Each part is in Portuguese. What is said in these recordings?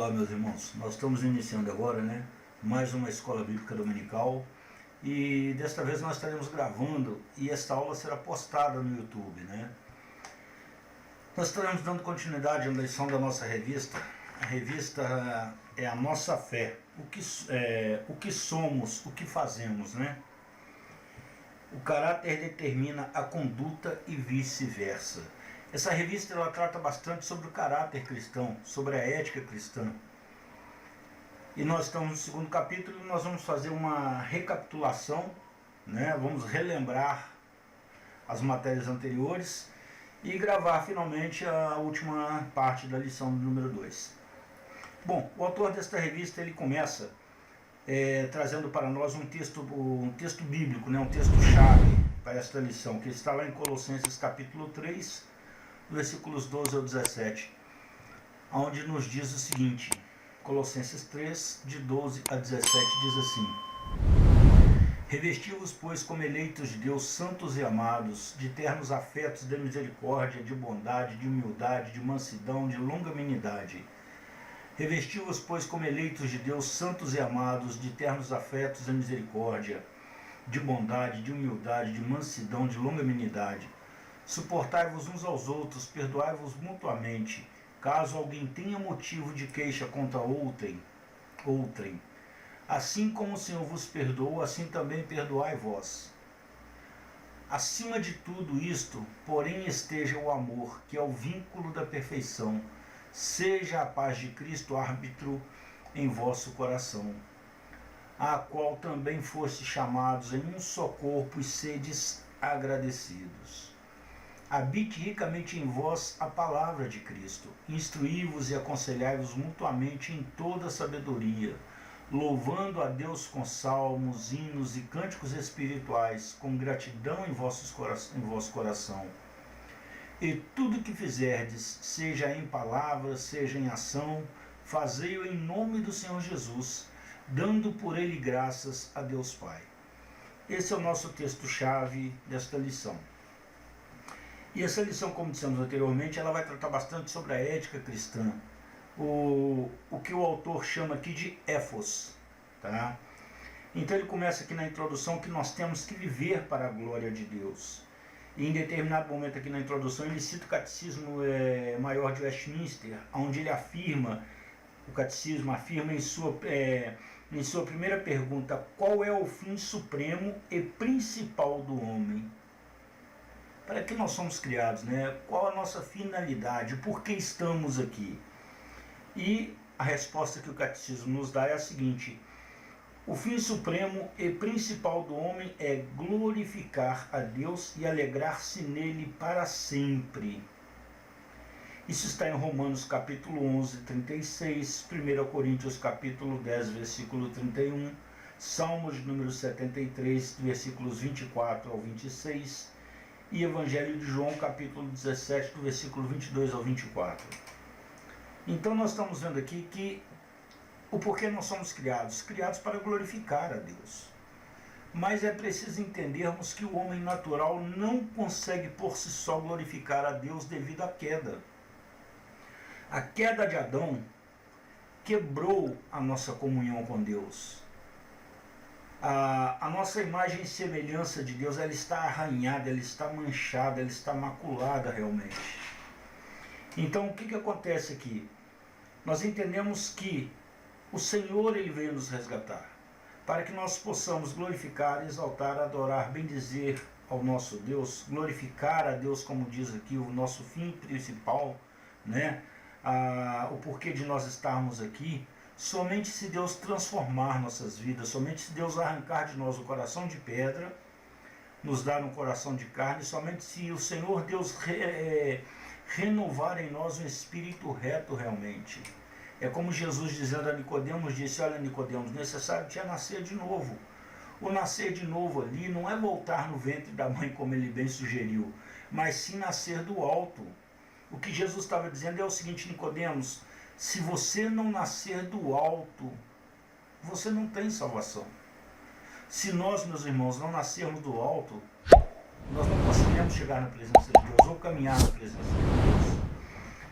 Olá, meus irmãos. Nós estamos iniciando agora, mais uma escola bíblica dominical e desta vez nós estaremos gravando e esta aula será postada no YouTube, Nós estaremos dando continuidade à lição da nossa revista. A revista é a nossa fé, o que somos, o que fazemos, O caráter determina a conduta e vice-versa. Essa revista ela trata bastante sobre o caráter cristão, sobre a ética cristã. E nós estamos no segundo capítulo e nós vamos fazer uma recapitulação, Vamos relembrar as matérias anteriores e gravar finalmente a última parte da lição número 2. Bom, o autor desta revista ele começa trazendo para nós um texto bíblico, um texto-chave para esta lição, que está lá em Colossenses capítulo 3, versículos 12 ao 17, onde nos diz o seguinte. Colossenses 3, de 12 a 17, diz assim: Revesti-vos, pois, como eleitos de Deus, santos e amados, de ternos afetos, de misericórdia, de bondade, de humildade, de mansidão, de longanimidade. Revesti-vos, pois, como eleitos de Deus, santos e amados, de ternos afetos, de misericórdia, de bondade, de humildade, de mansidão, de longanimidade. Suportai-vos uns aos outros, perdoai-vos mutuamente, caso alguém tenha motivo de queixa contra outrem. Assim como o Senhor vos perdoou, assim também perdoai vós. Acima de tudo isto, porém, esteja o amor, que é o vínculo da perfeição. Seja a paz de Cristo árbitro em vosso coração, a qual também foste chamados em um só corpo e sedes agradecidos. Habite ricamente em vós a palavra de Cristo. Instruí-vos e aconselhai-vos mutuamente em toda sabedoria, louvando a Deus com salmos, hinos e cânticos espirituais, com gratidão em vosso coração. E tudo que fizerdes, seja em palavra, seja em ação, fazei-o em nome do Senhor Jesus, dando por ele graças a Deus Pai. Esse é o nosso texto-chave desta lição. E essa lição, como dissemos anteriormente, ela vai tratar bastante sobre a ética cristã, o que o autor chama aqui de éfos. Então ele começa aqui na introdução que nós temos que viver para a glória de Deus. E em determinado momento aqui na introdução ele cita o Catecismo Maior de Westminster, onde ele afirma, o Catecismo afirma em sua primeira pergunta, qual é o fim supremo e principal do homem? Para que nós somos criados, Qual a nossa finalidade? Por que estamos aqui? E a resposta que o Catecismo nos dá é a seguinte: o fim supremo e principal do homem é glorificar a Deus e alegrar-se nele para sempre. Isso está em Romanos capítulo 11, 36, 1 Coríntios capítulo 10, versículo 31, Salmos número 73, versículos 24 ao 26, e Evangelho de João, capítulo 17, do versículo 22 ao 24. Então nós estamos vendo aqui que o porquê nós somos criados para glorificar a Deus. Mas é preciso entendermos que o homem natural não consegue por si só glorificar a Deus devido à queda. A queda de Adão quebrou a nossa comunhão com Deus. A nossa imagem e semelhança de Deus, ela está arranhada, ela está manchada, ela está maculada realmente. Então o que acontece aqui? Nós entendemos que o Senhor ele veio nos resgatar, para que nós possamos glorificar, exaltar, adorar, bendizer ao nosso Deus, glorificar a Deus, como diz aqui, o nosso fim principal, o porquê de nós estarmos aqui. Somente se Deus transformar nossas vidas, somente se Deus arrancar de nós o coração de pedra, nos dar um coração de carne, somente se o Senhor Deus renovar em nós um espírito reto realmente. É como Jesus dizendo a Nicodemos, disse: olha, Nicodemos, necessário te é nascer de novo. O nascer de novo ali não é voltar no ventre da mãe, como ele bem sugeriu, mas sim nascer do alto. O que Jesus estava dizendo é o seguinte: Nicodemos, se você não nascer do alto, você não tem salvação. Se nós, meus irmãos, não nascermos do alto, nós não conseguiremos chegar na presença de Deus ou caminhar na presença de Deus.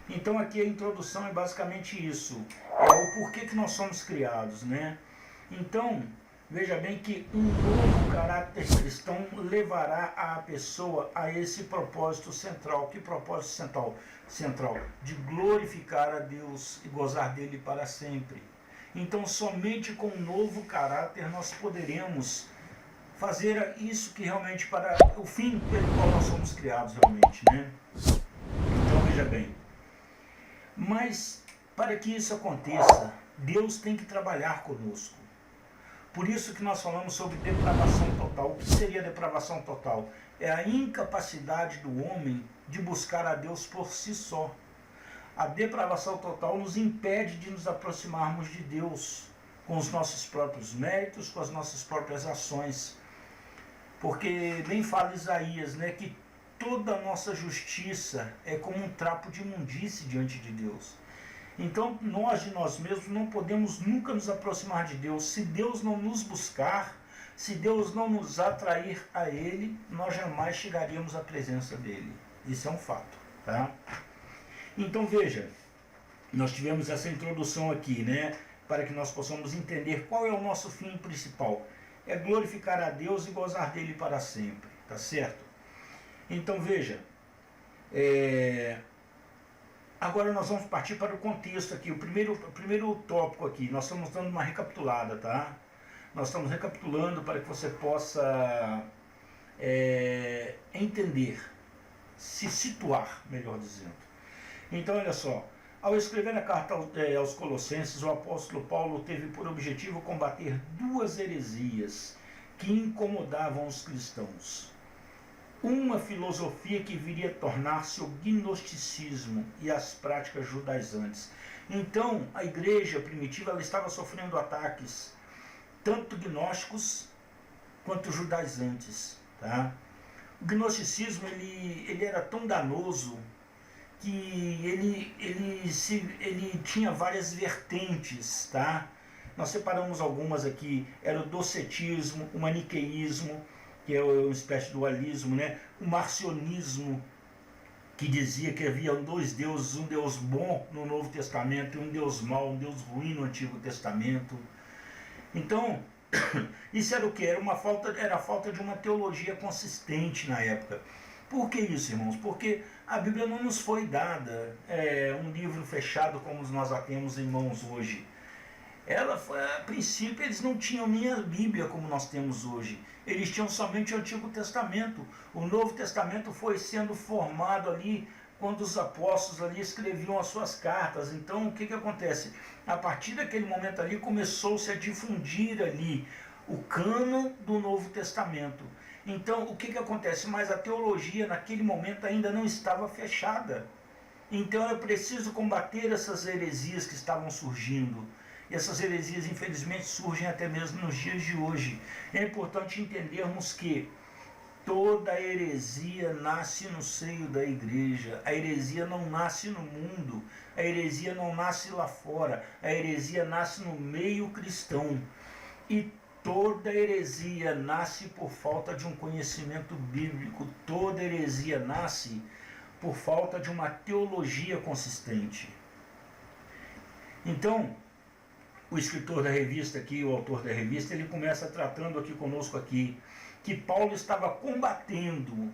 Então aqui a introdução é basicamente isso, é o porquê que nós somos criados, né? Então, veja bem que um novo caráter cristão levará a pessoa a esse propósito central. Que propósito central? Central, de glorificar a Deus e gozar dele para sempre. Então, somente com um novo caráter nós poderemos fazer isso que realmente para o fim pelo qual nós somos criados realmente, né? Então, veja bem. Mas, para que isso aconteça, Deus tem que trabalhar conosco. Por isso que nós falamos sobre depravação total. O que seria depravação total? É a incapacidade do homem de buscar a Deus por si só. A depravação total nos impede de nos aproximarmos de Deus com os nossos próprios méritos, com as nossas próprias ações. Porque bem fala Isaías, né, que toda a nossa justiça é como um trapo de imundície diante de Deus. Então, nós de nós mesmos não podemos nunca nos aproximar de Deus. Se Deus não nos buscar, se Deus não nos atrair a Ele, nós jamais chegaríamos à presença dEle. Isso é um fato, tá? Então, veja, nós tivemos essa introdução aqui, né? Para que nós possamos entender qual é o nosso fim principal. É glorificar a Deus e gozar dEle para sempre, tá certo? Então, veja, agora nós vamos partir para o contexto aqui, o primeiro tópico aqui, nós estamos dando uma recapitulada, tá? Nós estamos recapitulando para que você possa entender, se situar, melhor dizendo. Então, olha só, ao escrever a carta aos Colossenses, o apóstolo Paulo teve por objetivo combater duas heresias que incomodavam os cristãos. Uma filosofia que viria a tornar-se o gnosticismo e as práticas judaizantes. Então, a igreja primitiva ela estava sofrendo ataques, tanto gnósticos quanto judaizantes. Tá? O gnosticismo ele era tão danoso que ele tinha várias vertentes. Tá? Nós separamos algumas aqui, era o docetismo, o maniqueísmo, que é uma espécie de dualismo, né? O marcionismo, que dizia que havia dois deuses, um Deus bom no Novo Testamento e um Deus mau, um Deus ruim no Antigo Testamento. Então, isso era o que? Era a falta de uma teologia consistente na época. Por que isso, irmãos? Porque a Bíblia não nos foi dada um livro fechado como nós a temos em mãos hoje. A princípio, eles não tinham nem a Bíblia como nós temos hoje. Eles tinham somente o Antigo Testamento. O Novo Testamento foi sendo formado ali quando os apóstolos ali escreviam as suas cartas. Então, o que acontece? A partir daquele momento ali, começou-se a difundir ali o cânon do Novo Testamento. Então, o que acontece? Mas a teologia, naquele momento, ainda não estava fechada. Então, era preciso combater essas heresias que estavam surgindo. E essas heresias, infelizmente, surgem até mesmo nos dias de hoje. É importante entendermos que toda heresia nasce no seio da igreja. A heresia não nasce no mundo. A heresia não nasce lá fora. A heresia nasce no meio cristão. E toda heresia nasce por falta de um conhecimento bíblico. Toda heresia nasce por falta de uma teologia consistente. Então, o escritor da revista aqui, o autor da revista, ele começa tratando aqui conosco aqui, que Paulo estava combatendo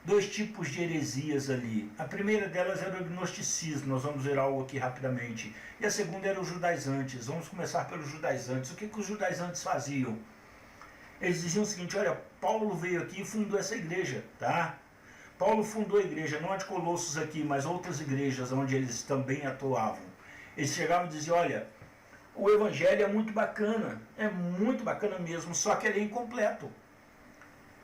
dois tipos de heresias ali. A primeira delas era o gnosticismo, nós vamos ver algo aqui rapidamente. E a segunda era os judaizantes. Vamos começar pelos judaizantes. O que os judaizantes faziam? Eles diziam o seguinte, olha, Paulo veio aqui e fundou essa igreja, tá? Paulo fundou a igreja, não a de Colossos aqui, mas outras igrejas onde eles também atuavam. Eles chegavam e diziam, olha, o evangelho é muito bacana mesmo, só que ele é incompleto.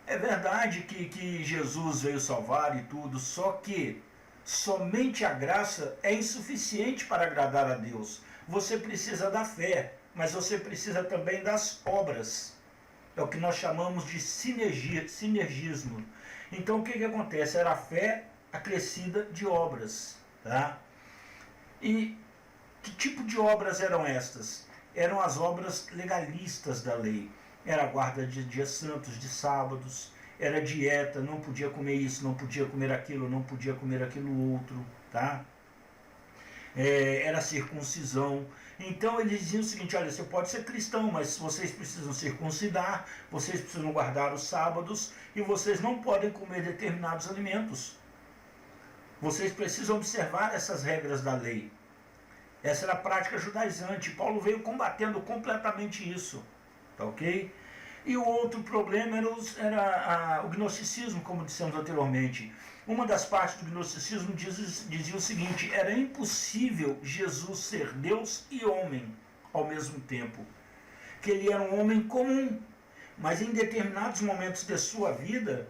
É verdade que Jesus veio salvar e tudo, só que somente a graça é insuficiente para agradar a Deus. Você precisa da fé, mas você precisa também das obras. É o que nós chamamos de sinergismo. Então o que acontece? Era a fé acrescida de obras. Tá? E que tipo de obras eram estas? Eram as obras legalistas da lei. Era a guarda de dias santos, de sábados, era dieta, não podia comer isso, não podia comer aquilo, não podia comer aquilo outro, tá? era a circuncisão. Então eles diziam o seguinte: olha, você pode ser cristão, mas vocês precisam circuncidar, vocês precisam guardar os sábados e vocês não podem comer determinados alimentos. Vocês precisam observar essas regras da lei. Essa era a prática judaizante. Paulo veio combatendo completamente isso. Tá ok? E o outro problema era o gnosticismo, como dissemos anteriormente. Uma das partes do gnosticismo dizia o seguinte: era impossível Jesus ser Deus e homem ao mesmo tempo. Que ele era um homem comum, mas em determinados momentos de sua vida,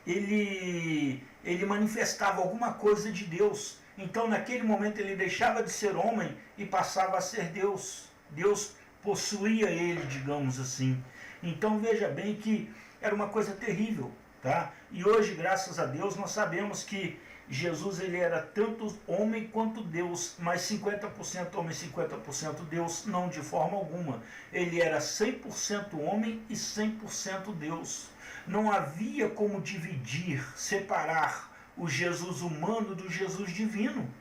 ele manifestava alguma coisa de Deus. Então, naquele momento, ele deixava de ser homem e passava a ser Deus. Deus possuía ele, digamos assim. Então, veja bem que era uma coisa terrível, tá? E hoje, graças a Deus, nós sabemos que Jesus ele era tanto homem quanto Deus, mas 50% homem, 50% Deus, não de forma alguma. Ele era 100% homem e 100% Deus. Não havia como dividir, separar o Jesus humano do Jesus divino.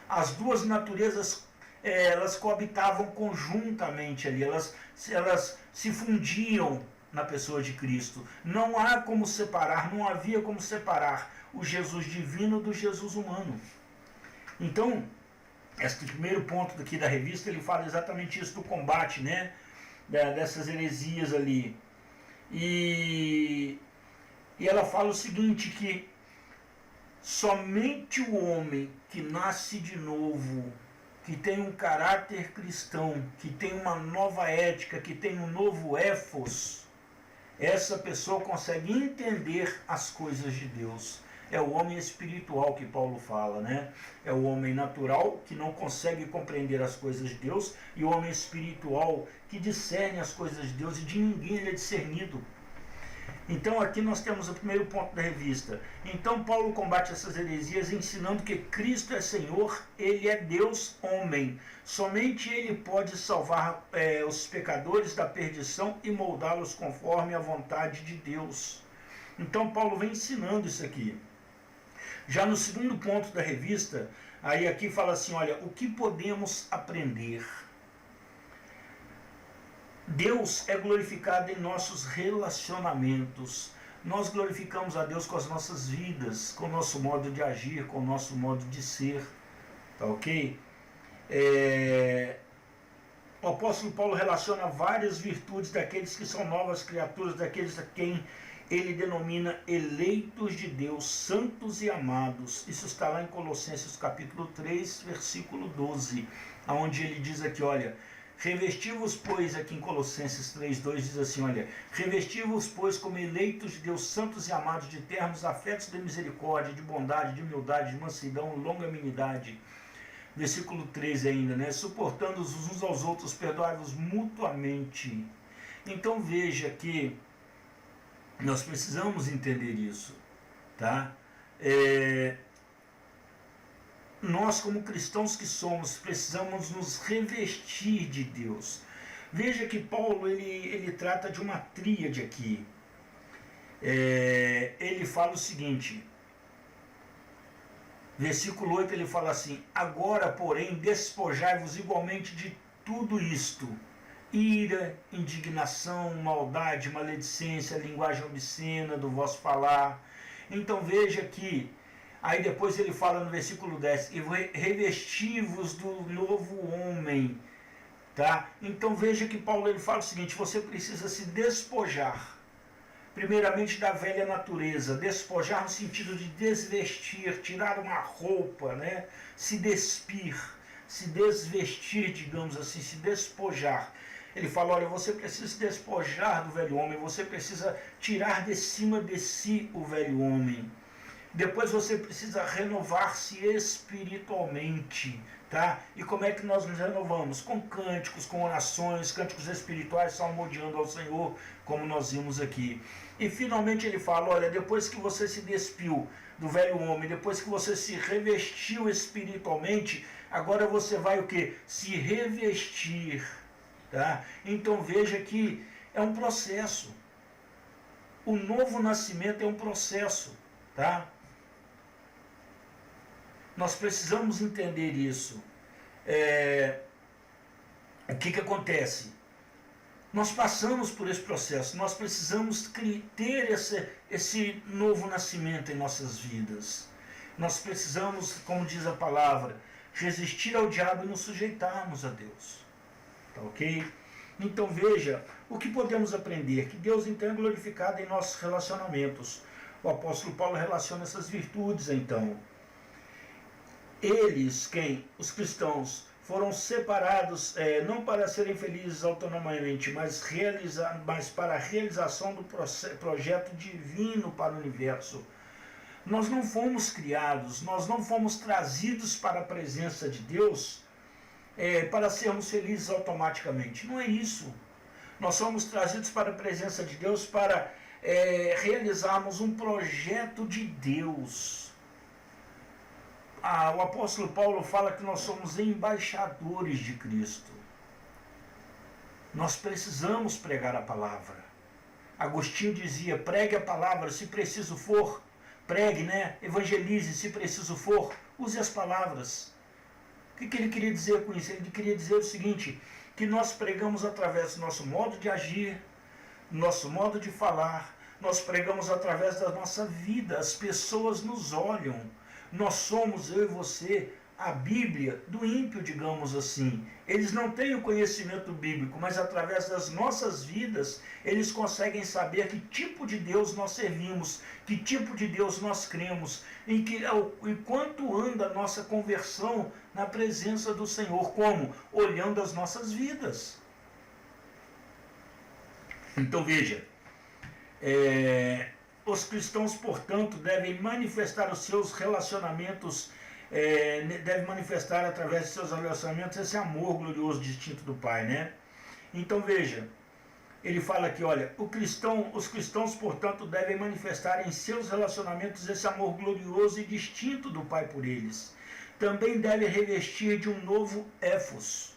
As duas naturezas, elas coabitavam conjuntamente ali, elas se fundiam na pessoa de Cristo. Não há como separar, não havia como separar o Jesus divino do Jesus humano. Então, este primeiro ponto aqui da revista, ele fala exatamente isso do combate, né, dessas heresias ali. E ela fala o seguinte, que somente o homem que nasce de novo, que tem um caráter cristão, que tem uma nova ética, que tem um novo éfos, essa pessoa consegue entender as coisas de Deus. É o homem espiritual que Paulo fala, né? É o homem natural que não consegue compreender as coisas de Deus, e o homem espiritual que discerne as coisas de Deus, e de ninguém ele é discernido. Então aqui nós temos o primeiro ponto da revista. Então Paulo combate essas heresias ensinando que Cristo é Senhor, Ele é Deus homem. Somente Ele pode salvar os pecadores da perdição e moldá-los conforme a vontade de Deus. Então Paulo vem ensinando isso aqui. Já no segundo ponto da revista, aí aqui fala assim, olha, o que podemos aprender? Deus é glorificado em nossos relacionamentos. Nós glorificamos a Deus com as nossas vidas, com o nosso modo de agir, com o nosso modo de ser. Tá ok? O apóstolo Paulo relaciona várias virtudes daqueles que são novas criaturas, daqueles a quem ele denomina eleitos de Deus, santos e amados. Isso está lá em Colossenses capítulo 3, versículo 12, onde ele diz aqui, olha, revesti-vos, pois, aqui em Colossenses 3,2 diz assim, olha, revesti-vos, pois, como eleitos de Deus, santos e amados, de termos afetos de misericórdia, de bondade, de humildade, de mansidão, longanimidade. Versículo 13 ainda, né? Suportando-os uns aos outros, perdoai-vos mutuamente. Então veja que nós precisamos entender isso, tá? Nós, como cristãos que somos, precisamos nos revestir de Deus. Veja que Paulo ele trata de uma tríade aqui. Ele fala o seguinte, versículo 8 ele fala assim, agora, porém, despojai-vos igualmente de tudo isto, ira, indignação, maldade, maledicência, linguagem obscena do vosso falar. Então veja que aí depois ele fala no versículo 10, e revesti-vos do novo homem, tá? Então veja que Paulo ele fala o seguinte, você precisa se despojar, primeiramente da velha natureza, despojar no sentido de desvestir, tirar uma roupa, né? Se despir, se desvestir, digamos assim, se despojar. Ele fala, olha, você precisa se despojar do velho homem, você precisa tirar de cima de si o velho homem. Depois você precisa renovar-se espiritualmente, tá? E como é que nós nos renovamos? Com cânticos, com orações, cânticos espirituais, salmodiando ao Senhor, como nós vimos aqui. E finalmente ele fala, olha, depois que você se despiu do velho homem, depois que você se revestiu espiritualmente, agora você vai o quê? Se revestir, tá? Então veja que é um processo. O novo nascimento é um processo, tá? Nós precisamos entender isso. O que acontece? Nós passamos por esse processo, nós precisamos ter esse novo nascimento em nossas vidas. Nós precisamos, como diz a palavra, resistir ao diabo e nos sujeitarmos a Deus. Tá ok? Então veja, o que podemos aprender? Que Deus então é glorificado em nossos relacionamentos. O apóstolo Paulo relaciona essas virtudes então. Eles, quem? Os cristãos, foram separados não para serem felizes autonomamente, mas para a realização do projeto divino para o universo. Nós não fomos criados, nós não fomos trazidos para a presença de Deus para sermos felizes automaticamente. Não é isso. Nós somos trazidos para a presença de Deus para realizarmos um projeto de Deus. O apóstolo Paulo fala que nós somos embaixadores de Cristo. Nós precisamos pregar a palavra. Agostinho dizia, pregue a palavra, se preciso for, pregue, né? Evangelize, se preciso for, use as palavras. O que ele queria dizer com isso? Ele queria dizer o seguinte, que nós pregamos através do nosso modo de agir, nosso modo de falar, nós pregamos através da nossa vida, as pessoas nos olham. Nós somos, eu e você, a Bíblia do ímpio, digamos assim. Eles não têm o conhecimento bíblico, mas através das nossas vidas, eles conseguem saber que tipo de Deus nós servimos, que tipo de Deus nós cremos, em quanto anda a nossa conversão na presença do Senhor. Como? Olhando as nossas vidas. Então veja, os cristãos, portanto, devem manifestar os seus relacionamentos, devem manifestar através de seus relacionamentos esse amor glorioso distinto do Pai, né? Então veja, ele fala aqui, olha, os cristãos, portanto, devem manifestar em seus relacionamentos esse amor glorioso e distinto do Pai por eles. Também devem revestir de um novo éfos,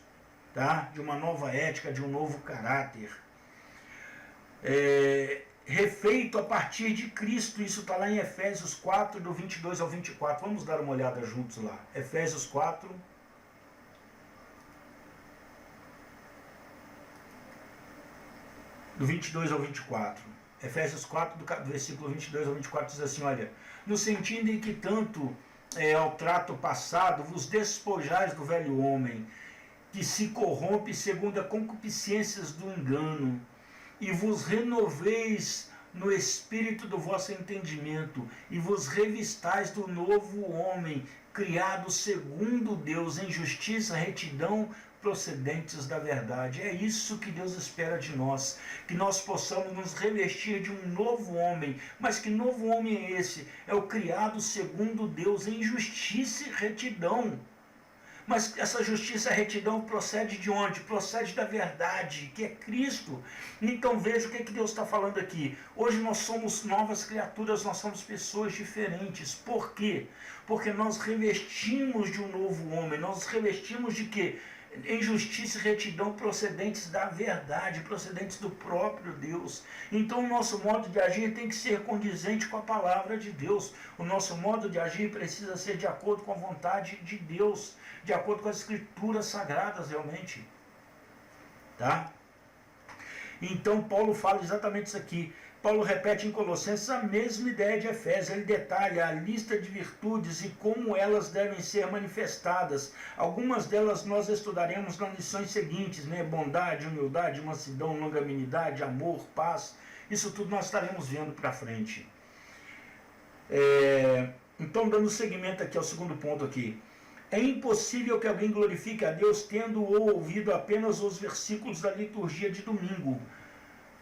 tá? De uma nova ética, de um novo caráter. Refeito a partir de Cristo, isso está lá em Efésios 4, do 22 ao 24, vamos dar uma olhada juntos lá, Efésios 4, do 22 ao 24, Efésios 4, do versículo 22 ao 24, diz assim, olha, no sentido em que tanto ao trato passado, vos despojais do velho homem, que se corrompe segundo as concupiscências do engano, e vos renoveis no espírito do vosso entendimento, e vos revistais do novo homem, criado segundo Deus, em justiça, retidão, procedentes da verdade. É isso que Deus espera de nós, que nós possamos nos revestir de um novo homem. Mas que novo homem é esse? É o criado segundo Deus, em justiça e retidão. Mas essa justiça e retidão procede de onde? Procede da verdade, que é Cristo. Então veja o que Deus está falando aqui. Hoje nós somos novas criaturas, nós somos pessoas diferentes. Por quê? Porque nós revestimos de um novo homem. Nós revestimos de quê? Em justiça e retidão procedentes da verdade, procedentes do próprio Deus. Então o nosso modo de agir tem que ser condizente com a palavra de Deus. O nosso modo de agir precisa ser de acordo com a vontade de Deus, de acordo com as escrituras sagradas realmente. Tá? Então Paulo fala exatamente isso aqui. Paulo repete em Colossenses a mesma ideia de Efésios. Ele detalha a lista de virtudes e como elas devem ser manifestadas. Algumas delas nós estudaremos nas lições seguintes, né? Bondade, humildade, mansidão, longanimidade, amor, paz. Isso tudo nós estaremos vendo para frente. Então, dando seguimento aqui ao segundo ponto aqui. É impossível que alguém glorifique a Deus tendo ou ouvido apenas os versículos da liturgia de domingo.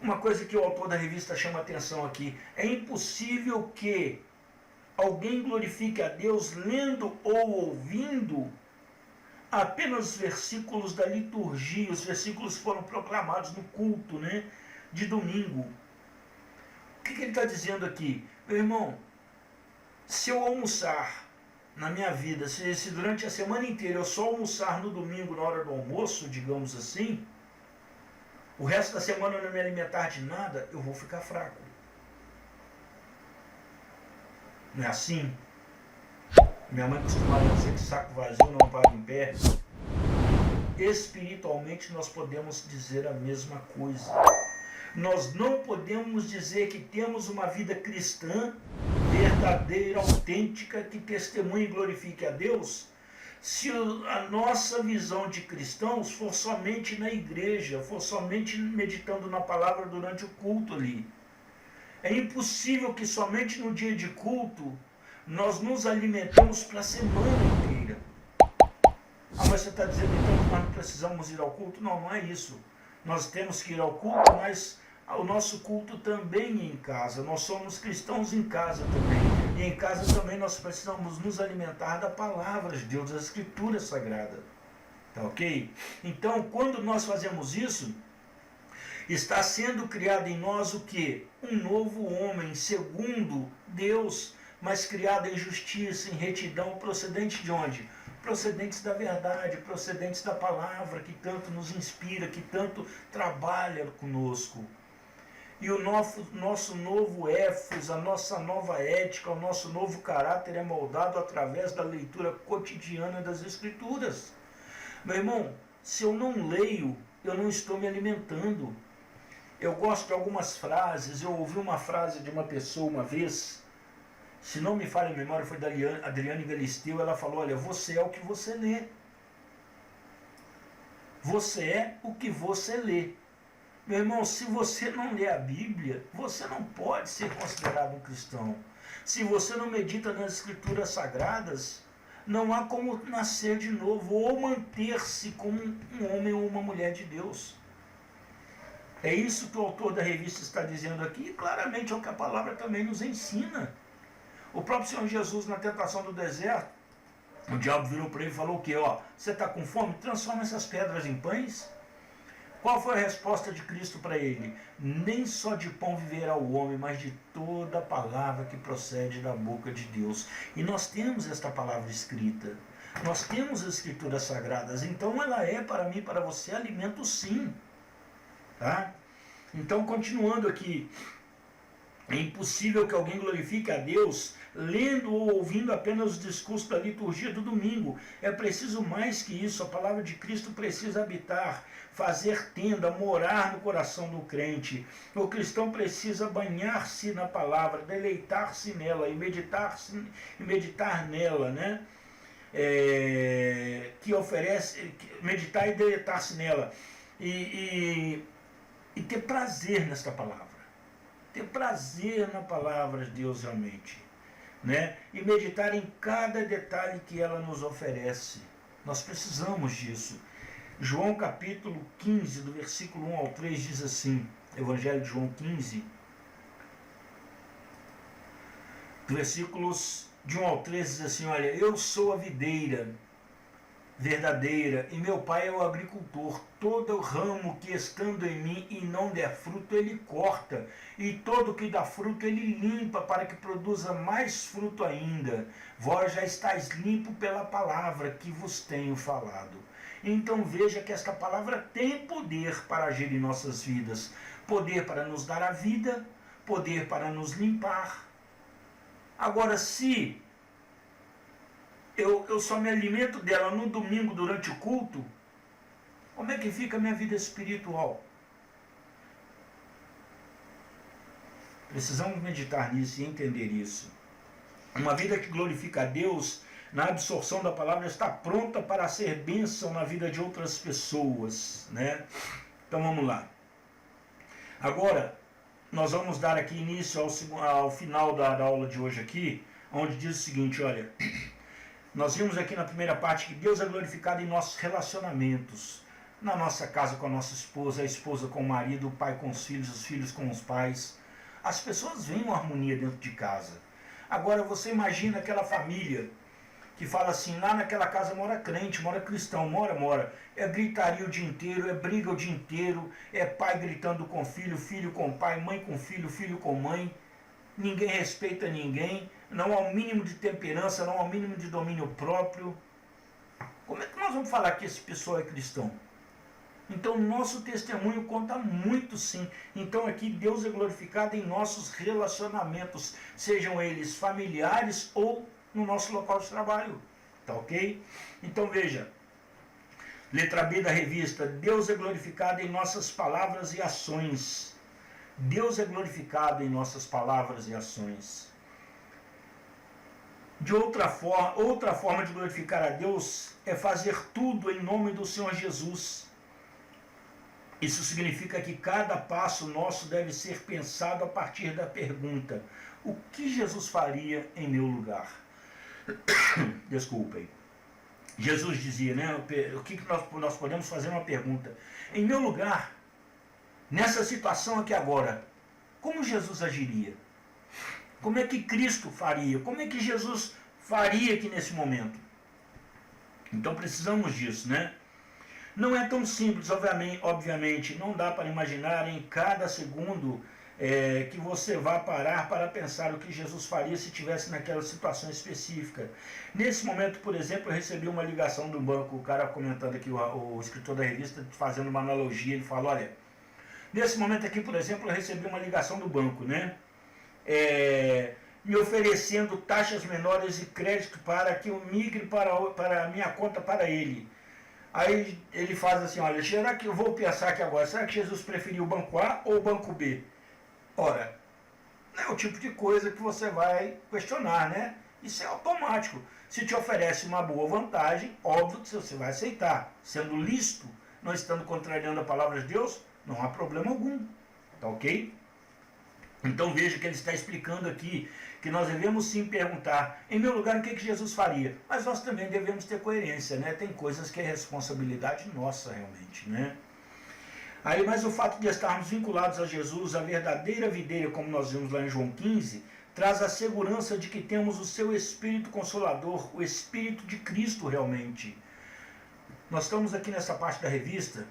Uma coisa que o autor da revista chama a atenção aqui, é impossível que alguém glorifique a Deus lendo ou ouvindo apenas os versículos da liturgia. Os versículos foram proclamados no culto, né, de domingo. O que ele está dizendo aqui? Meu irmão, se eu almoçar na minha vida, se durante a semana inteira eu só almoçar no domingo na hora do almoço, digamos assim, o resto da semana eu não me alimentar de nada, eu vou ficar fraco. Não é assim? Minha mãe costumava dizer que saco vazio não para em pé. Espiritualmente nós podemos dizer a mesma coisa. Nós não podemos dizer que temos uma vida cristã verdadeira, autêntica, que testemunhe e glorifique a Deus, se a nossa visão de cristãos for somente na igreja, for somente meditando na palavra durante o culto ali. É impossível que somente no dia de culto nós nos alimentamos para a semana inteira. Ah, mas você está dizendo então que nós não precisamos ir ao culto? Não, não é isso. Nós temos que ir ao culto, mas o nosso culto também é em casa. Nós somos cristãos em casa também. E em casa também nós precisamos nos alimentar da palavra de Deus, da Escritura Sagrada. Tá ok? Então, quando nós fazemos isso, está sendo criado em nós o quê? Um novo homem, segundo Deus, mas criado em justiça, em retidão, procedente de onde? Procedentes da verdade, procedentes da palavra, que tanto nos inspira, que tanto trabalha conosco. E o nosso novo éfos, a nossa nova ética, o nosso novo caráter é moldado através da leitura cotidiana das Escrituras. Meu irmão, se eu não leio, eu não estou me alimentando. Eu gosto de algumas frases. Eu ouvi uma frase de uma pessoa uma vez, se não me falha a memória, foi da Adriane Galisteu. Ela falou: olha, você é o que você lê. Você é o que você lê. Meu irmão, se você não lê a Bíblia, você não pode ser considerado um cristão. Se você não medita nas Escrituras Sagradas, não há como nascer de novo ou manter-se como um homem ou uma mulher de Deus. É isso que o autor da revista está dizendo aqui, e claramente é o que a palavra também nos ensina. O próprio Senhor Jesus, na tentação do deserto, o diabo virou para ele e falou o quê? Ó, você está com fome? Transforma essas pedras em pães. Qual foi a resposta de Cristo para ele? Nem só de pão viverá o homem, mas de toda a palavra que procede da boca de Deus. E nós temos esta palavra escrita. Nós temos as Escrituras Sagradas. Então ela é para mim e para você alimento, sim. Tá? Então, continuando aqui. É impossível que alguém glorifique a Deus lendo ou ouvindo apenas os discursos da liturgia do domingo. É preciso mais que isso. A palavra de Cristo precisa habitar, fazer tenda, morar no coração do crente. O cristão precisa banhar-se na palavra, deleitar-se nela e meditar nela, né? Que oferece, meditar e deleitar-se nela e ter prazer nesta palavra. Ter prazer na palavra de Deus realmente, né? E meditar em cada detalhe que ela nos oferece. Nós precisamos disso. João capítulo 15, do versículo 1 ao 3 diz assim, Evangelho de João 15, do versículos de 1 ao 3 diz assim, olha, eu sou a videira verdadeira, e meu pai é o agricultor. Todo ramo que estando em mim e não der fruto, ele corta, e todo que dá fruto, ele limpa, para que produza mais fruto ainda. Vós já estáis limpo pela palavra que vos tenho falado. Então veja que esta palavra tem poder para agir em nossas vidas, poder para nos dar a vida, poder para nos limpar. Agora, se eu só me alimento dela no domingo durante o culto, como é que fica a minha vida espiritual? Precisamos meditar nisso e entender isso. Uma vida que glorifica a Deus, na absorção da palavra, está pronta para ser bênção na vida de outras pessoas, né? Então vamos lá. Agora, nós vamos dar aqui início ao final da aula de hoje aqui, onde diz o seguinte, olha... Nós vimos aqui na primeira parte que Deus é glorificado em nossos relacionamentos. Na nossa casa com a nossa esposa, a esposa com o marido, o pai com os filhos com os pais. As pessoas veem uma harmonia dentro de casa. Agora você imagina aquela família que fala assim, lá naquela casa mora crente, mora cristão, mora. É gritaria o dia inteiro, é briga o dia inteiro, é pai gritando com filho, filho com pai, mãe com filho, filho com mãe. Ninguém respeita ninguém, não há o mínimo de temperança, não há o mínimo de domínio próprio. Como é que nós vamos falar que esse pessoal é cristão? Então, nosso testemunho conta muito, sim. Então, aqui, Deus é glorificado em nossos relacionamentos, sejam eles familiares ou no nosso local de trabalho. Tá ok? Então veja, letra B da revista, Deus é glorificado em nossas palavras e ações. Deus é glorificado em nossas palavras e ações. De outra forma de glorificar a Deus é fazer tudo em nome do Senhor Jesus. Isso significa que cada passo nosso deve ser pensado a partir da pergunta: o que Jesus faria em meu lugar? Desculpem. Jesus dizia, né? O que nós podemos fazer uma pergunta? Em meu lugar, nessa situação aqui agora, como Jesus agiria? Como é que Cristo faria? Como é que Jesus faria aqui nesse momento? Então precisamos disso, né? Não é tão simples, obviamente, não dá para imaginar em cada segundo que você vá parar para pensar o que Jesus faria se estivesse naquela situação específica. Nesse momento, por exemplo, eu recebi uma ligação do banco, o cara comentando aqui, o escritor da revista, fazendo uma analogia, ele fala, olha, nesse momento aqui, por exemplo, eu recebi uma ligação do banco, né? Me oferecendo taxas menores de crédito para que eu migre para a minha conta para ele. Aí ele faz assim, olha, será que eu vou pensar aqui agora, será que Jesus preferiu o banco A ou o banco B? Ora, não é o tipo de coisa que você vai questionar, né? Isso é automático. Se te oferece uma boa vantagem, óbvio que você vai aceitar. Sendo lícito, não estando contrariando a palavra de Deus, não há problema algum. Tá ok? Então veja que ele está explicando aqui que nós devemos sim perguntar, em meu lugar, o que Jesus faria? Mas nós também devemos ter coerência, né? Tem coisas que é responsabilidade nossa realmente, né? Aí, mas o fato de estarmos vinculados a Jesus, a verdadeira videira, como nós vimos lá em João 15, traz a segurança de que temos o seu Espírito Consolador, o Espírito de Cristo realmente. Nós estamos aqui nessa parte da revista,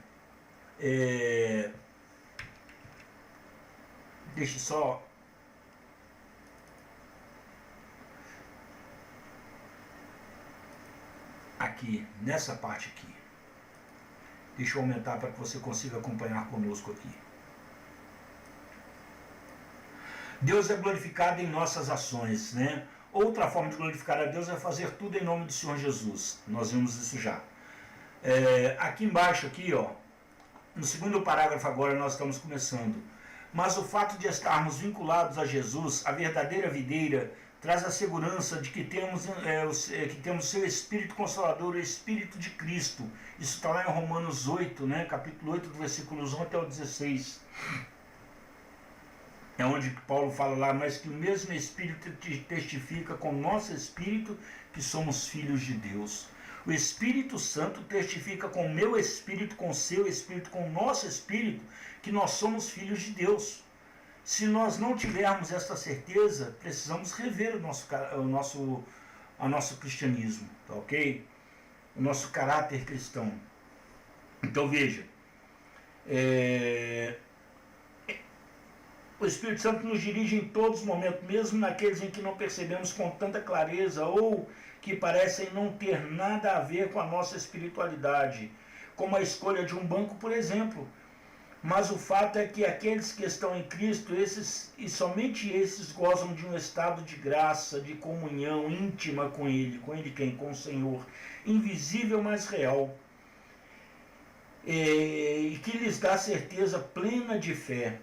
deixe só aqui, nessa parte aqui. Deixa eu aumentar para que você consiga acompanhar conosco aqui. Deus é glorificado em nossas ações, né? Outra forma de glorificar a Deus é fazer tudo em nome do Senhor Jesus. Nós vimos isso já. Aqui embaixo, aqui, ó, no segundo parágrafo agora nós estamos começando. Mas o fato de estarmos vinculados a Jesus, a verdadeira videira, traz a segurança de que temos o seu Espírito Consolador, o Espírito de Cristo. Isso está lá em Romanos 8, né, capítulo 8, do versículos 1 até o 16. É onde Paulo fala lá, mas que o mesmo Espírito testifica com o nosso Espírito que somos filhos de Deus. O Espírito Santo testifica com o meu Espírito, com o seu Espírito, com o nosso Espírito, que nós somos filhos de Deus. Se nós não tivermos esta certeza, precisamos rever o nosso cristianismo, tá ok? O nosso caráter cristão. Então veja, o Espírito Santo nos dirige em todos os momentos, mesmo naqueles em que não percebemos com tanta clareza ou que parecem não ter nada a ver com a nossa espiritualidade, como a escolha de um banco, por exemplo. Mas o fato é que aqueles que estão em Cristo, e somente esses gozam de um estado de graça, de comunhão íntima com Ele. Com Ele quem? Com o Senhor. Invisível, mas real. E que lhes dá certeza plena de fé.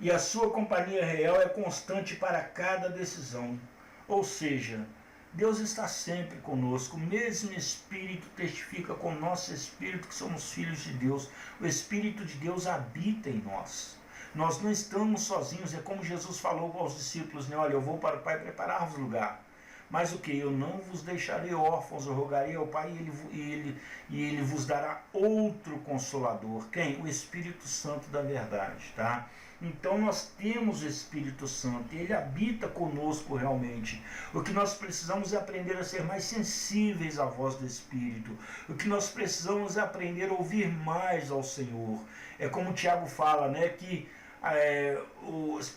E a sua companhia real é constante para cada decisão. Ou seja, Deus está sempre conosco, o mesmo Espírito testifica com o nosso Espírito que somos filhos de Deus. O Espírito de Deus habita em nós. Nós não estamos sozinhos, é como Jesus falou aos discípulos, né? Olha, eu vou para o Pai preparar-vos lugar. Mas o que? Eu não vos deixarei órfãos, eu rogarei ao Pai e Ele vos dará outro Consolador. Quem? O Espírito Santo da verdade, tá? Então nós temos o Espírito Santo, Ele habita conosco realmente. O que nós precisamos é aprender a ser mais sensíveis à voz do Espírito. O que nós precisamos é aprender a ouvir mais ao Senhor. É como o Tiago fala, né, que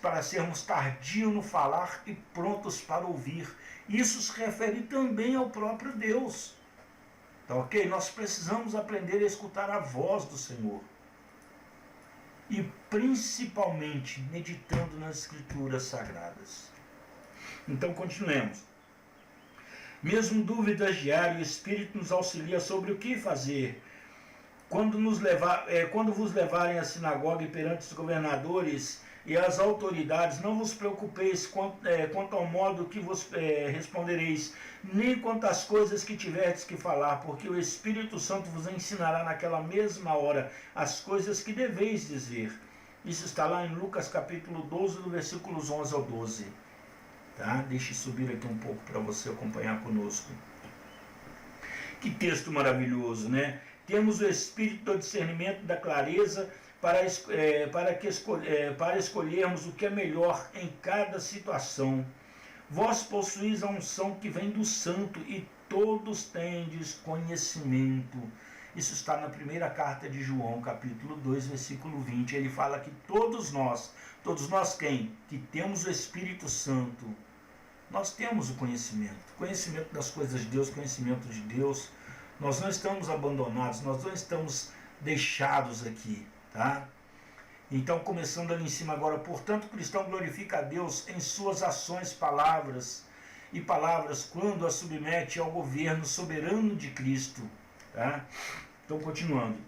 para sermos tardios no falar e prontos para ouvir. Isso se refere também ao próprio Deus. Tá ok? Nós precisamos aprender a escutar a voz do Senhor. E principalmente meditando nas Escrituras Sagradas. Então continuemos. Mesmo dúvidas diárias, o Espírito nos auxilia sobre o que fazer. Quando vos levarem à sinagoga e perante os governadores e as autoridades, não vos preocupeis quanto ao modo que vos respondereis, nem quanto às coisas que tiverdes que falar, porque o Espírito Santo vos ensinará naquela mesma hora as coisas que deveis dizer. Isso está lá em Lucas capítulo 12, do versículos 11 ao 12. Tá? Deixe subir aqui um pouco para você acompanhar conosco. Que texto maravilhoso, né? Temos o espírito do discernimento, da clareza, para escolhermos o que é melhor em cada situação. Vós possuís a unção que vem do Santo e todos tendes conhecimento. Isso está na primeira carta de João, capítulo 2, versículo 20. Ele fala que todos nós quem? Que temos o Espírito Santo. Nós temos o conhecimento das coisas de Deus, conhecimento de Deus. Nós não estamos abandonados, nós não estamos deixados aqui, tá? Então, começando ali em cima agora, portanto, o cristão glorifica a Deus em suas ações, palavras, quando a submete ao governo soberano de Cristo, tá? Então, continuando.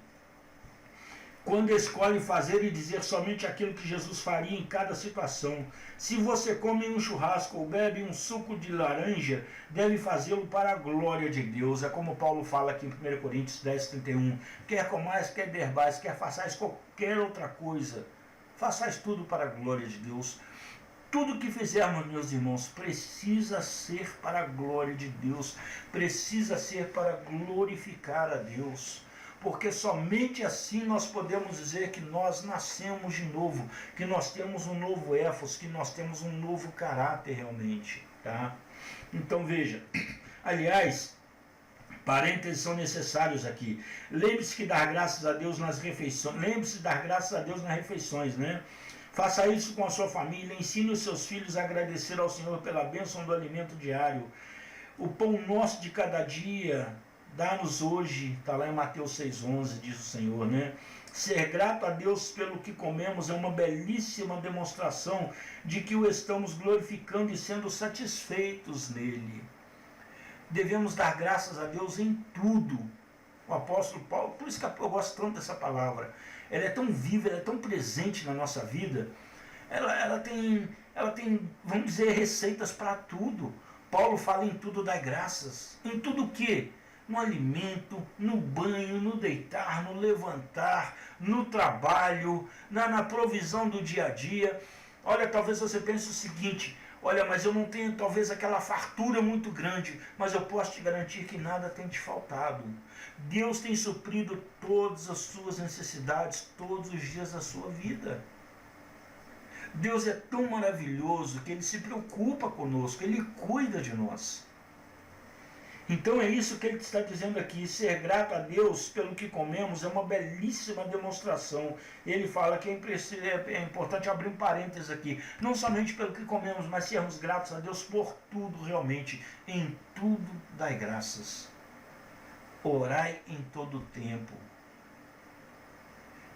Quando escolhe fazer e dizer somente aquilo que Jesus faria em cada situação. Se você come um churrasco ou bebe um suco de laranja, deve fazê-lo para a glória de Deus. É como Paulo fala aqui em 1 Coríntios 10, 31. Quer comais, quer bebais, quer façais qualquer outra coisa, façais tudo para a glória de Deus. Tudo que fizermos, meus irmãos, precisa ser para a glória de Deus, precisa ser para glorificar a Deus. Porque somente assim nós podemos dizer que nós nascemos de novo, que nós temos um novo éfos, que nós temos um novo caráter realmente, tá? Então veja, aliás, parênteses são necessários aqui. Lembre-se que dar graças a Deus nas refeições, né? Faça isso com a sua família, ensine os seus filhos a agradecer ao Senhor pela bênção do alimento diário. O pão nosso de cada dia dá-nos hoje, está lá em Mateus 6,11, diz o Senhor, né? Ser grato a Deus pelo que comemos é uma belíssima demonstração de que o estamos glorificando e sendo satisfeitos nele. Devemos dar graças a Deus em tudo. O apóstolo Paulo, por isso que eu gosto tanto dessa palavra, ela é tão viva, ela é tão presente na nossa vida, ela tem, vamos dizer, receitas para tudo. Paulo fala em tudo dar graças. Em tudo o quê? No alimento, no banho, no deitar, no levantar, no trabalho, na provisão do dia a dia. Olha, talvez você pense o seguinte: olha, mas eu não tenho talvez aquela fartura muito grande, mas eu posso te garantir que nada tem te faltado. Deus tem suprido todas as suas necessidades todos os dias da sua vida. Deus é tão maravilhoso que Ele se preocupa conosco, Ele cuida de nós. Então é isso que ele está dizendo aqui, ser grato a Deus pelo que comemos é uma belíssima demonstração. Ele fala que é importante abrir um parênteses aqui, não somente pelo que comemos, mas sermos gratos a Deus por tudo realmente, em tudo dai graças. Orai em todo tempo.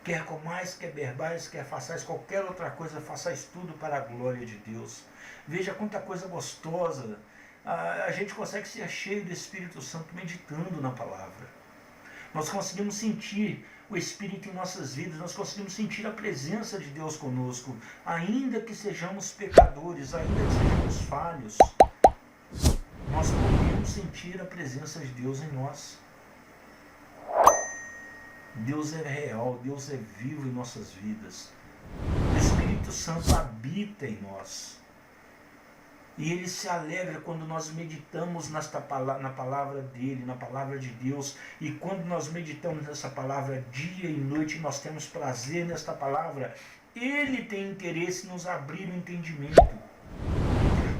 Quer comais, quer bebais, quer façais qualquer outra coisa, façais tudo para a glória de Deus. Veja quanta coisa gostosa. A gente consegue ser cheio do Espírito Santo meditando na palavra. Nós conseguimos sentir o Espírito em nossas vidas, nós conseguimos sentir a presença de Deus conosco, ainda que sejamos pecadores, ainda que sejamos falhos, nós podemos sentir a presença de Deus em nós. Deus é real, Deus é vivo em nossas vidas. O Espírito Santo habita em nós. E Ele se alegra quando nós meditamos na palavra dEle, na palavra de Deus. E quando nós meditamos nessa palavra dia e noite, nós temos prazer nesta palavra, Ele tem interesse em nos abrir o entendimento.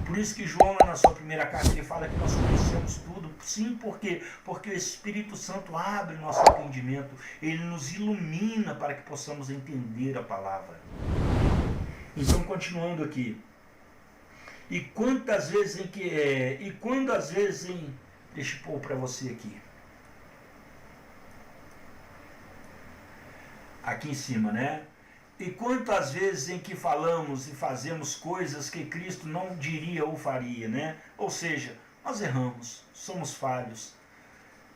Por isso que João, na sua primeira carta, ele fala que nós conhecemos tudo. Sim, por quê? Porque o Espírito Santo abre nosso entendimento. Ele nos ilumina para que possamos entender a palavra. Então, continuando aqui. E quantas vezes deixa eu pôr para você aqui em cima, né? E quantas vezes em que falamos e fazemos coisas que Cristo não diria ou faria, né? Ou seja, Nós erramos, somos falhos.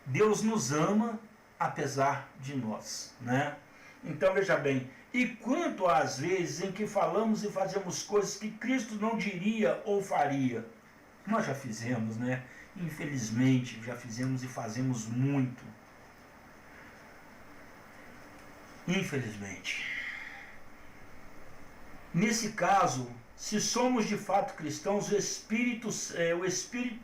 Deus nos ama apesar de nós, né? Então veja bem, e quanto às vezes em que falamos e fazemos coisas que Cristo não diria ou faria, nós já fizemos, né? Infelizmente, já fizemos e fazemos muito. Infelizmente. Nesse caso, se somos de fato cristãos, o Espírito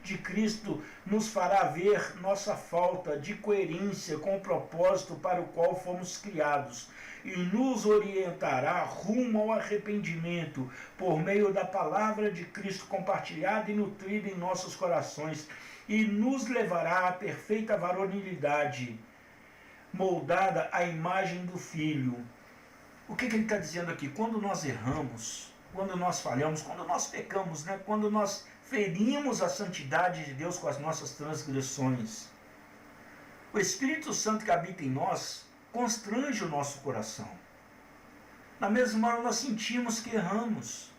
de Cristo nos fará ver nossa falta de coerência com o propósito para o qual fomos criados e nos orientará rumo ao arrependimento por meio da palavra de Cristo compartilhada e nutrida em nossos corações e nos levará à perfeita varonilidade, moldada à imagem do Filho. O que ele está dizendo aqui? Quando nós erramos, quando nós falhamos, quando nós pecamos, né? Quando nós ferimos a santidade de Deus com as nossas transgressões, o Espírito Santo que habita em nós constrange o nosso coração. Na mesma hora nós sentimos que erramos.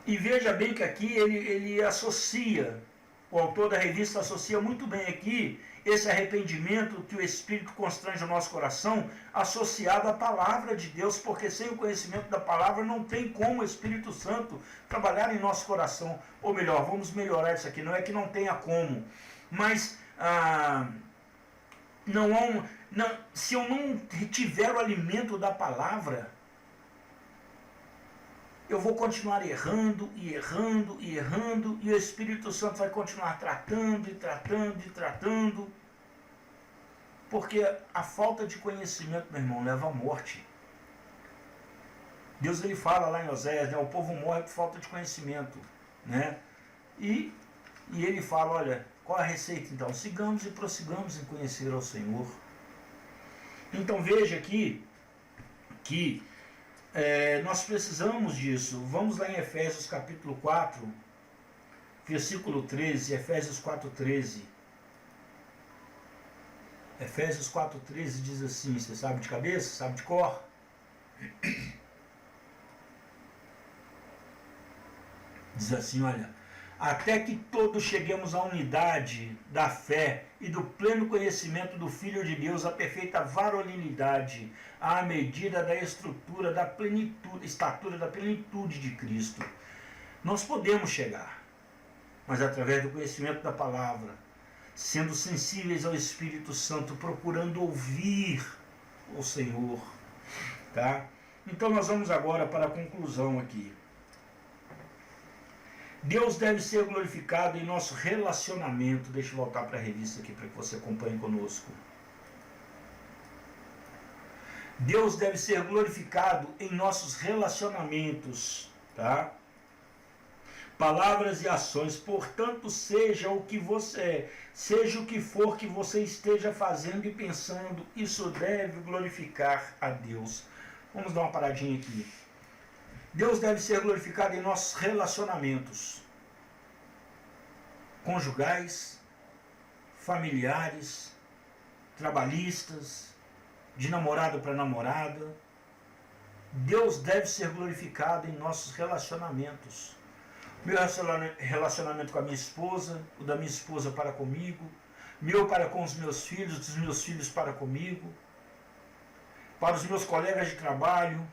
E veja bem que aqui ele associa, o autor da revista associa muito bem aqui esse arrependimento que o Espírito constrange o nosso coração, associado à palavra de Deus, porque sem o conhecimento da palavra não tem como o Espírito Santo trabalhar em nosso coração. Ou melhor, vamos melhorar isso aqui, não é que não tenha como, mas se eu não tiver o alimento da palavra, eu vou continuar errando e errando e errando, e o Espírito Santo vai continuar tratando e tratando e tratando, porque a falta de conhecimento, meu irmão, leva à morte. Deus ele fala lá em Oséias, né, o povo morre por falta de conhecimento, né? E ele fala, olha, qual a receita então? Sigamos e prossigamos em conhecer ao Senhor. Então veja aqui que nós precisamos disso. Vamos lá em Efésios capítulo 4, versículo 13, Efésios 4:13. Efésios 4:13 diz assim, você sabe de cabeça? Sabe de cor? Diz assim, olha, até que todos cheguemos à unidade da fé e do pleno conhecimento do Filho de Deus, à perfeita varonilidade, à medida da estatura da plenitude de Cristo. Nós podemos chegar, mas através do conhecimento da palavra, sendo sensíveis ao Espírito Santo, procurando ouvir o Senhor, tá? Então nós vamos agora para a conclusão aqui. Deus deve ser glorificado em nosso relacionamento. Deixa eu voltar para a revista aqui para que você acompanhe conosco. Deus deve ser glorificado em nossos relacionamentos, tá? Palavras e ações. Portanto, seja o que for que você esteja fazendo e pensando, isso deve glorificar a Deus. Vamos dar uma paradinha aqui. Deus deve ser glorificado em nossos relacionamentos conjugais, familiares, trabalhistas, de namorado para namorada. Deus deve ser glorificado em nossos relacionamentos. Meu relacionamento com a minha esposa, o da minha esposa para comigo, meu para com os meus filhos, dos meus filhos para comigo, para os meus colegas de trabalho,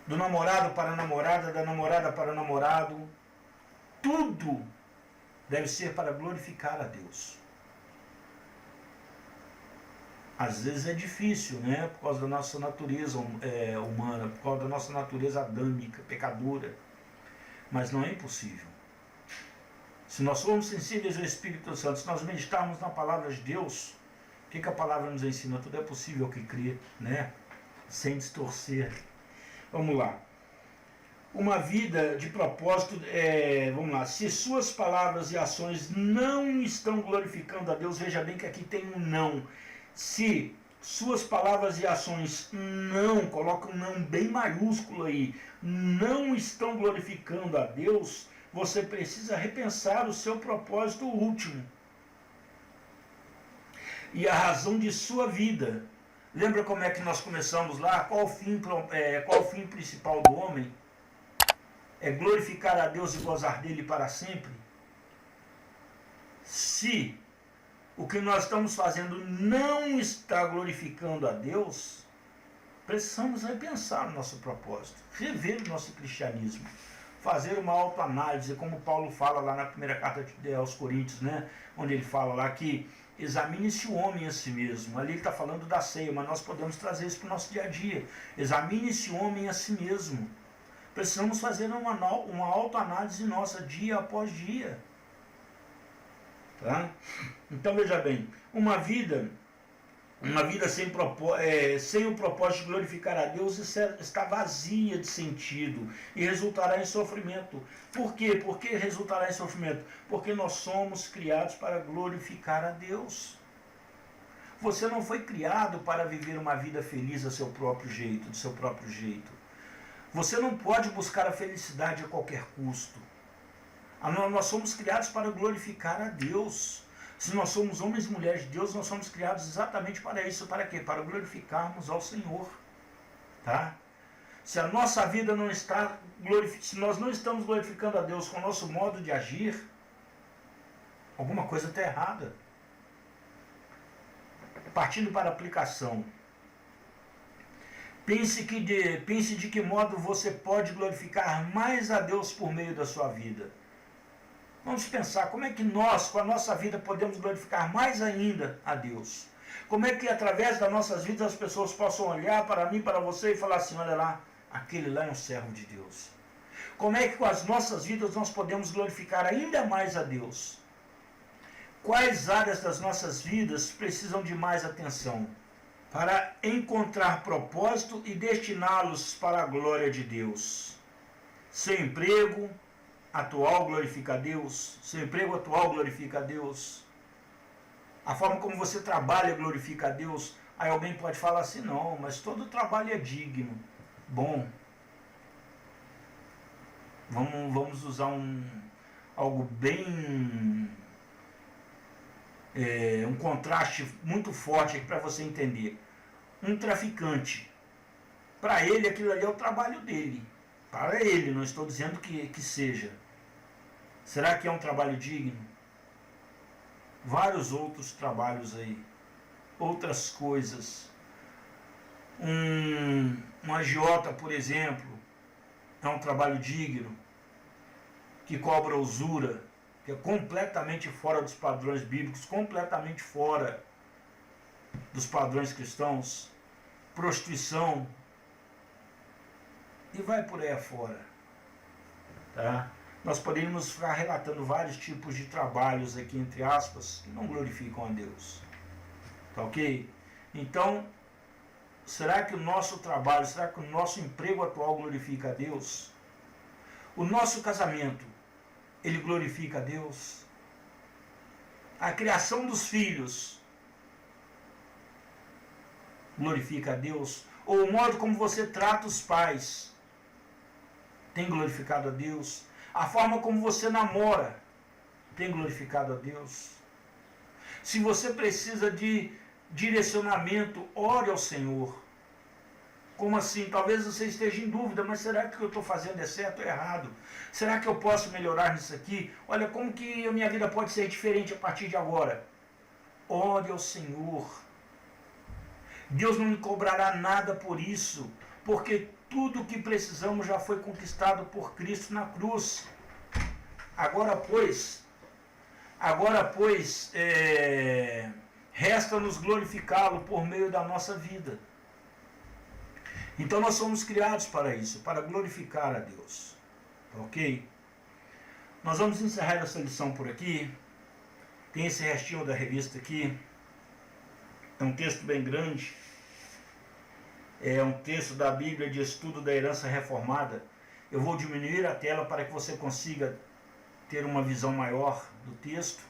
do namorado para a namorada, da namorada para o namorado. Tudo deve ser para glorificar a Deus. Às vezes é difícil, né? Por causa da nossa natureza humana, por causa da nossa natureza adâmica, pecadora. Mas não é impossível. Se nós formos sensíveis ao Espírito Santo, se nós meditarmos na palavra de Deus, o que a palavra nos ensina? Tudo é possível que crê, né? Sem distorcer. Vamos lá. Uma vida de propósito, vamos lá. Se suas palavras e ações não estão glorificando a Deus, veja bem que aqui tem um não. Se suas palavras e ações não, coloca um não bem maiúsculo aí, não estão glorificando a Deus, você precisa repensar o seu propósito último. E a razão de sua vida. Lembra como é que nós começamos lá? Qual o fim principal do homem? é glorificar a Deus e gozar dele para sempre? Se o que nós estamos fazendo não está glorificando a Deus, precisamos repensar o nosso propósito, rever o nosso cristianismo, fazer uma autoanálise, como Paulo fala lá na primeira carta aos Coríntios, né? Onde ele fala lá que examine-se o homem a si mesmo. Ali ele está falando da ceia, mas nós podemos trazer isso para o nosso dia a dia. Examine-se o homem a si mesmo. Precisamos fazer uma autoanálise nossa dia após dia. Tá? Então veja bem, uma vida sem o propósito de glorificar a Deus está vazia de sentido e resultará em sofrimento. Por quê? Por que resultará em sofrimento? Porque nós somos criados para glorificar a Deus. Você não foi criado para viver uma vida feliz do seu próprio jeito. Você não pode buscar a felicidade a qualquer custo. Nós somos criados para glorificar a Deus. Se nós somos homens e mulheres de Deus, nós somos criados exatamente para isso. Para quê? Para glorificarmos ao Senhor. Tá? Se a nossa vida não está se nós não estamos glorificando a Deus com o nosso modo de agir, alguma coisa está errada. Partindo para a aplicação. Pense de que modo você pode glorificar mais a Deus por meio da sua vida. Vamos pensar como é que nós, com a nossa vida, podemos glorificar mais ainda a Deus. Como é que através das nossas vidas as pessoas possam olhar para mim, para você e falar assim, olha lá, aquele lá é um servo de Deus. Como é que com as nossas vidas nós podemos glorificar ainda mais a Deus? Quais áreas das nossas vidas precisam de mais atenção? Para encontrar propósito e destiná-los para a glória de Deus. Seu emprego atual glorifica a Deus. Seu emprego atual glorifica a Deus. A forma como você trabalha glorifica a Deus. Aí alguém pode falar assim, não, mas todo trabalho é digno. Bom, vamos usar algo bem... um contraste muito forte aqui para você entender. Um traficante, para ele aquilo ali é o trabalho dele. Para ele, não estou dizendo que seja. Será que é um trabalho digno? Vários outros trabalhos aí. Outras coisas. Um agiota, por exemplo, é um trabalho digno, que cobra usura, que é completamente fora dos padrões bíblicos, completamente fora dos padrões cristãos, prostituição, e vai por aí afora. Tá? Nós poderíamos ficar relatando vários tipos de trabalhos aqui, entre aspas, que não glorificam a Deus. Tá ok? Então, será que o nosso trabalho, será que o nosso emprego atual glorifica a Deus? O nosso casamento, ele glorifica a Deus? A criação dos filhos glorifica a Deus? Ou o modo como você trata os pais tem glorificado a Deus? A forma como você namora tem glorificado a Deus? Se você precisa de direcionamento, ore ao Senhor. Como assim? Talvez você esteja em dúvida, mas será que o que eu estou fazendo é certo ou errado? Será que eu posso melhorar nisso aqui? Olha, como que a minha vida pode ser diferente a partir de agora? Ore ao Senhor. Deus não me cobrará nada por isso, porque tudo o que precisamos já foi conquistado por Cristo na cruz. Agora, pois, resta-nos glorificá-lo por meio da nossa vida. Então nós somos criados para isso, para glorificar a Deus. Ok? Nós vamos encerrar essa lição por aqui. Tem esse restinho da revista aqui. É um texto bem grande. É um texto da Bíblia de Estudo da Herança Reformada. Eu vou diminuir a tela para que você consiga ter uma visão maior do texto.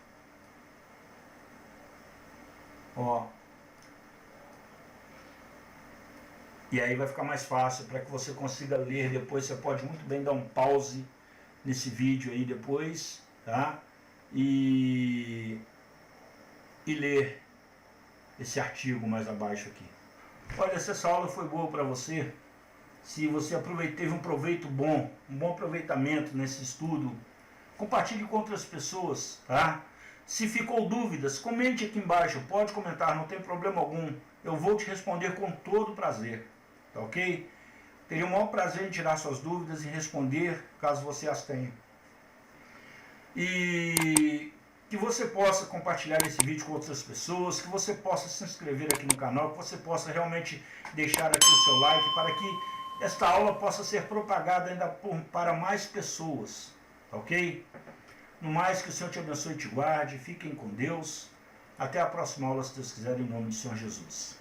Ó. E aí vai ficar mais fácil para que você consiga ler depois. Você pode muito bem dar um pause nesse vídeo aí depois, tá? E ler esse artigo mais abaixo aqui. Olha, se essa aula foi boa para você, Se você teve um proveito bom, um bom aproveitamento nesse estudo, compartilhe com outras pessoas, tá? Se ficou dúvidas, comente aqui embaixo, pode comentar, não tem problema algum. Eu vou te responder com todo prazer, tá ok? Teria o maior prazer em tirar suas dúvidas e responder, caso você as tenha. E que você possa compartilhar esse vídeo com outras pessoas, que você possa se inscrever aqui no canal, que você possa realmente deixar aqui o seu like para que esta aula possa ser propagada ainda para mais pessoas, tá ok? No mais, que o Senhor te abençoe e te guarde, fiquem com Deus. Até a próxima aula, se Deus quiser, em nome do Senhor Jesus.